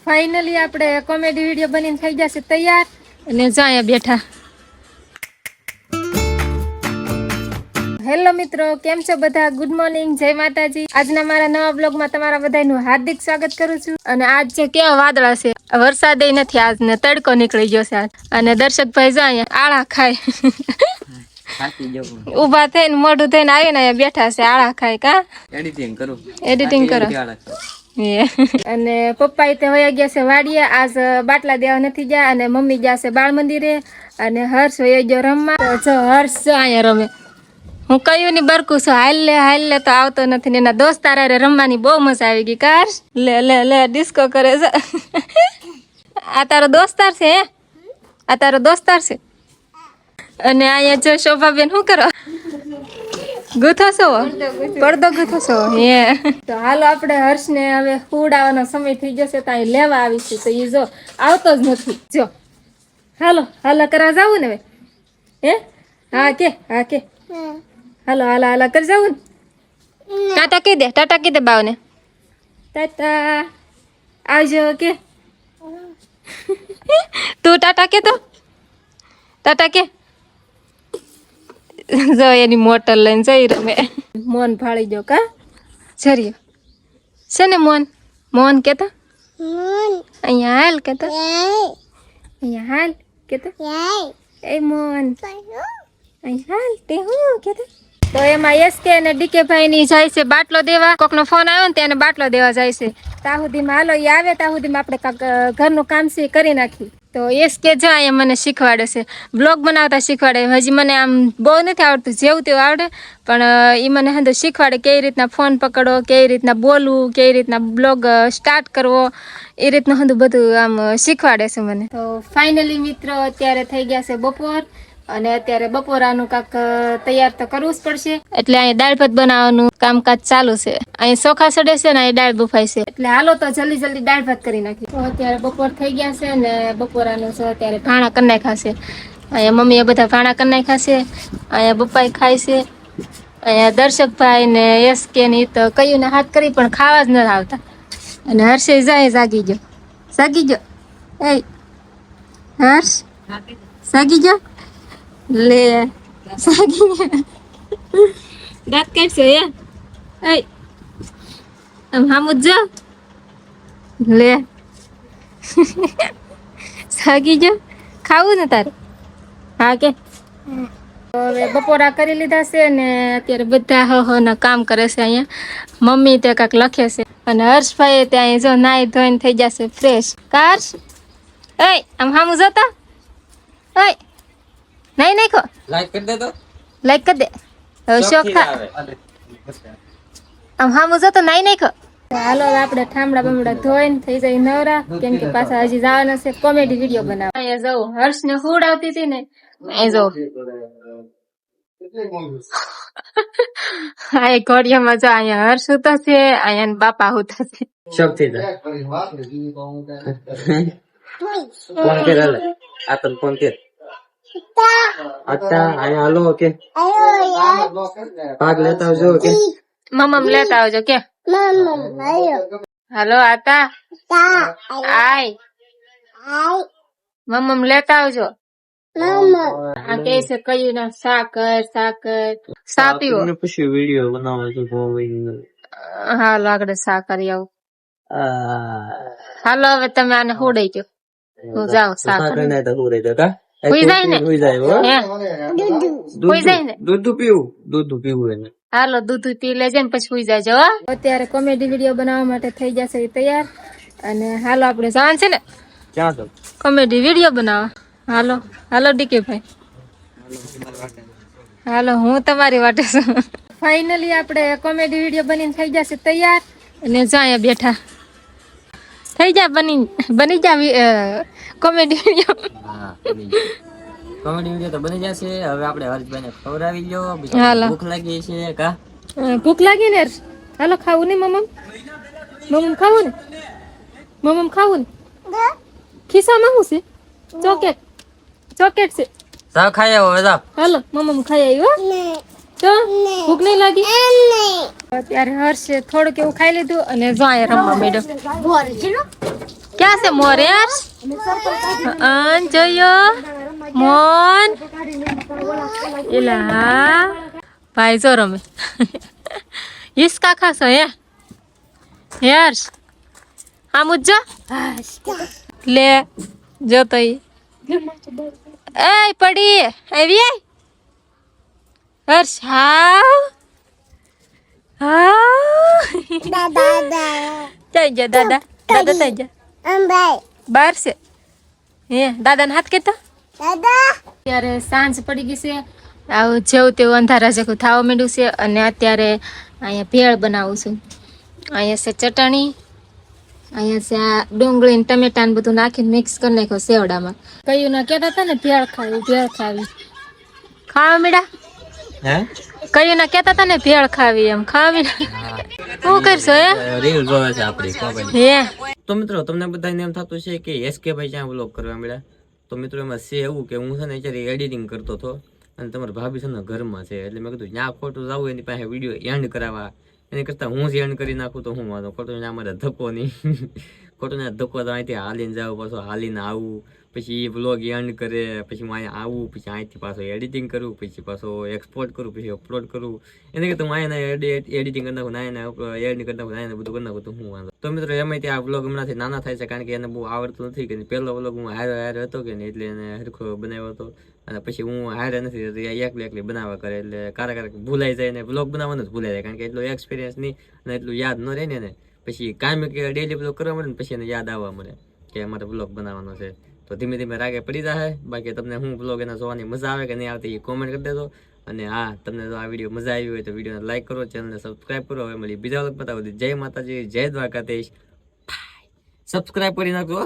Finally આપણે comedy video બનીને થઈ જશે તૈયાર અને જાય બેઠા. હેલો મિત્રો, કેમ છો બધા? ગુડ મોર્નિંગ, જય માતાજી. આજના મારા નવા બ્લોગમાં તમારા બધાનું હાર્દિક સ્વાગત કરું છું. અને આજ છે કેવા વાદળા છે, વરસાદ નથી આજ ને તડકો નીકળી ગયો છે આજ. અને દર્શકભાઈ જાય આળા ખાય ઉભા થઈને મોઢું થઈને આવીને અહીંયા બેઠા છે, આળા ખાય. કા એડિટિંગ કરો. અને પપ્પા તે વયા ગયા છે વાડીએ, આજ બાટલા દેવા નથી ગયા. અને મમ્મી ગયા છે બાળ મંદિરે અને હર્ષ વયો ગયો રમવા. તો જો હર્ષ અહીંયા રમે, હું કયું ની બરકું છું, હાલ લે તો આવતો નથી ને એના દોસ્તાર હારે રમવાની બહુ મજા આવી ગઈ. કાર લે ડિસ્કો કરે છે. આ તારો દોસ્તાર છે? આ તારો દોસ્તાર છે? અને અહીંયા જો શોભાબેન શું કરો? ગુથો છો? પડદો ગુથો છો? હે. તો હાલો આપણે હર્ષને હવે ઉડાવવાનો સમય થઈ જશે તો અહીં લેવા આવીશું. તો એ જો આવતો જ નથી. જો હાલો કરવા જવું ને હવે? હે હા કે હાલો કરી જવું ને? ટાટા કહી દે બાવને. ટાટા આવજો કે. તું ટાટા કે તો ટાટા કે. જો એની મોટર લઈને જઈ રમે. મોન ફાળી જો કા જરિયો છે ને મોન કેતા અહીંયા હાલ કેતા અહીંયા હાલ કેતા એ મોન અહીંયા હાલ તે હું કેતા. તો એમાં એસકે અને ડીકે ભાઈ ની જાય છે બાટલો દેવા. કોકનો ફોન આવ્યો ને તેને બાટલો દેવા જાય છે. ત્યાં સુધીમાં હાલો એ આવે ત્યાં સુધીમાં આપણે કાંક ઘરનું કામ છે કરી નાખી. તો એસકે જાય મને શીખવાડે છે, બ્લોગ બનાવતા શીખવાડે. હજી મને આમ બહુ નથી આવડતું, જેવું તેવું આવડે, પણ એ મને હંધો શીખવાડે કેવી રીતના ફોન પકડો, કેવી રીતના બોલવું, કેવી રીતના બ્લોગ સ્ટાર્ટ કરવો, એ રીતનું હંધું બધું આમ શીખવાડે છે મને. તો ફાઇનલી મિત્રો અત્યારે થઈ ગયા છે બપોર અને અત્યારે બપોરાનું કાંક તૈયાર તો કરવું જ પડશે. એટલે અહીં દાળ ભાત બનાવવાનું કામકાજ ચાલુ છે. અહીં ચોખા સડે છે ને અહીં દાળ બફાય છે. એટલે હાલો તો જલ્દી દાળ ભાત કરી નાખી. તો અત્યારે બપોર થઈ ગયા છે ને બપોરાનું છે અત્યારે ભાણા કરી નાખ્યા છે. અહીંયા મમ્મીએ બધા ભાણા કરી નાખ્યા છે. અહીંયા પપ્પાએ ખાય છે. અહીંયા દર્શકભાઈ ને એસકે ની તો કયું ને હાથ કરી પણ ખાવા જ નથી આવતા. અને હર્ષે જાય જાગી ગયો એ હર્ષ જાગી ગયો લે જાગી દાંત કાઢશે એ આમ હામું જ લે જાગી ગયો. ખાવું ને તારે? હા કે. હવે બપોરા કરી લીધા છે ને અત્યારે બધા હો ના કામ કરે છે. અહીંયા મમ્મી તે કાંક લખે છે અને હર્ષભાઈ ત્યાં જો નાઈ ધોઈને થઈ જશે ફ્રેશ. કાર્સ આમ હામું જતા નહીં નાખો, લાઈક કરી દે. હવે શોખ થા આમ હામું જતો નહીં નાખો. હાલો આપણે ઠામડા બમડા ધોઈને થઈ જાય નવરા, કેમ કે પાછા હજી જવાના છે કોમેડી વિડીયો બનાવવા. અહીંયા જવું હર્ષ ને હુડ આવતી હતી ને અહીં જવું. આ ઘોડિયામાં જો અહીંયા હર્ષ ઉતા છે, અહીંયા બાપા ઉતા છે. મમ્મ લેતા આવજો કે. હાલો આતા આય મમ્મ લેતા આવજો. આ કે છે કયું ના સાકર સા પીવો પછી વિડીયો બનાવો. હાલો આગળ સા કરી આવું. હાલો હવે તમે આને હુડાઈ ગયો, હું જાઉં સા કરી. હુઈ જાય ને દૂધ પીવું એને. હાલો દૂધ પી લેજે ને પછી હુઈ જાય. અત્યારે કોમેડી વિડીયો બનાવવા માટે થઈ જશે તૈયાર. અને હાલો આપણે જવાનું છે ને ક્યાં કોમેડી વિડીયો બનાવવા. હાલો ડીકે ભાઈ હાલો, હું તમારી વાટે છું. ફાઇનલી આપણે કોમેડી વિડીયો બનીને થઈ જશે તૈયાર અને જાય બેઠા. થઈ જા બની જા કોમેડી વિડીયો. કોમેડી વિડીયો તો બની જશે. હવે આપણે હર્ષભાઈને ખવડાવી લો. ભૂખ લાગી છે કા? ભૂખ લાગી ને. હાલો ખાવું ને મમ્મ ખાવું ને મમ્મ ખાવું ને. ખિસ્સામાં શું છે? ચોકેટ છે. સાવ ખાઈ આવો હવે. હાલો મમ્મ ખાઈ આવ્યો. તો ભૂખ નહીં લાગી? અત્યારે હર્ષે થોડુંક એવું ખાઈ લીધું અને જો અહીંયા રમવા માંડ્યો. ક્યાં છે મોર યાર જોયો મોન એલા ભાઈ જો રમે હિસકા ખાશો યાર હા મુજો લે જો તો એ પડી આવી હર્ષ જઈ જા દાદા દાદા થઈ જા બાર છે દાદા ને હાથ કેતા અત્યારે સાંજ પડી ગઈ છે આવું જેવું તેવું અંધારા જેવું થવા માંડ્યું છે અને અત્યારે અહીંયા ભેળ બનાવું છું અહીંયા છે ચટણી અહીંયા છે આ ડુંગળી ને ટમેટા ને બધું નાખીને મિક્સ કરી નાખ્યો સેવડામાં કયું ના કહેતા હતા ને ભેળ ખાવી ખાવા મીડા કયું ના કહેતા હતા ને ભેળ ખાવી એમ ખાવી શું કરશો રીલ જોવે છે આપણી હે તો મિત્રો તમને બધાને એમ થતું છે કે એસકે ભાઈ ક્યાં વ્લોગ કરવા મળ્યા તો મિત્રો એમાં છે એવું કે હું છે ને અત્યારે એડિટિંગ કરતો હતો અને તમારા ભાભી છે ને ઘરમાં છે એટલે મેં કીધું ત્યાં ખોટું જવું એની પાસે વિડીયો એન્ડ કરાવવા એની કરતાં હું જ એન્ડ કરી નાખું તો હું વાંધો ખોટું ત્યાં મારે ધક્કો નહીં ખોટું ત્યાં ધક્કો તો અહીંથી હાલીને જાવ પાછો હાલીને આવું પછી એ વ્લોગ એન્ડ કરે પછી હું અહીંયા આવું પછી અહીંથી પાછો એડિટિંગ કરું પછી પાછો એક્સપોર્ટ કરું પછી અપલોડ કરું એને કરતાં હું અહીંયા એડિટિંગ કરી નાખું અહીંયા એડ કરી નાખું અહીંયા બધું કરી નાખું તો હું વાંધો તો મિત્રો એમાં ત્યાં આ વ્લોગ હમણાંથી નાના થાય છે કારણ કે એને બહુ આવડતું નથી કે પહેલો વ્લોગ હું હારે હતો કે નહીં એટલે એને હરખો બનાવ્યો હતો અને પછી હું હારે નથી એકલી બનાવવા કરે એટલે ક્યારેક ભૂલાઈ જાય ને વ્લોગ બનાવવાનું જ ભૂલાઈ જાય કારણ કે એટલો એક્સપિરિયન્સ નહીં અને એટલું યાદ ન રહે ને પછી કાયમ કે ડેલી વ્લોગ કરવા મળે ને પછી એને યાદ આવવા મળે કે અમારે વ્લોગ બનાવવાનો છે તો ધીમે ધીમે રાગે પડી જાય બાકી તમને હું વ્લોગ એના જોવાની મજા આવે કે નહીં આવતી એ કોમેન્ટ કરી દેજો અને હા તમને જો આ વિડીયો મજા આવી હોય તો વિડીયોને લાઈક કરો ચેનલને સબસ્ક્રાઈબ કરો હવે મળી બીજા વ્લોગ બતાવો જય માતાજી જય દ્વારકાધીશ સબસ્ક્રાઈબ કરી નાખજો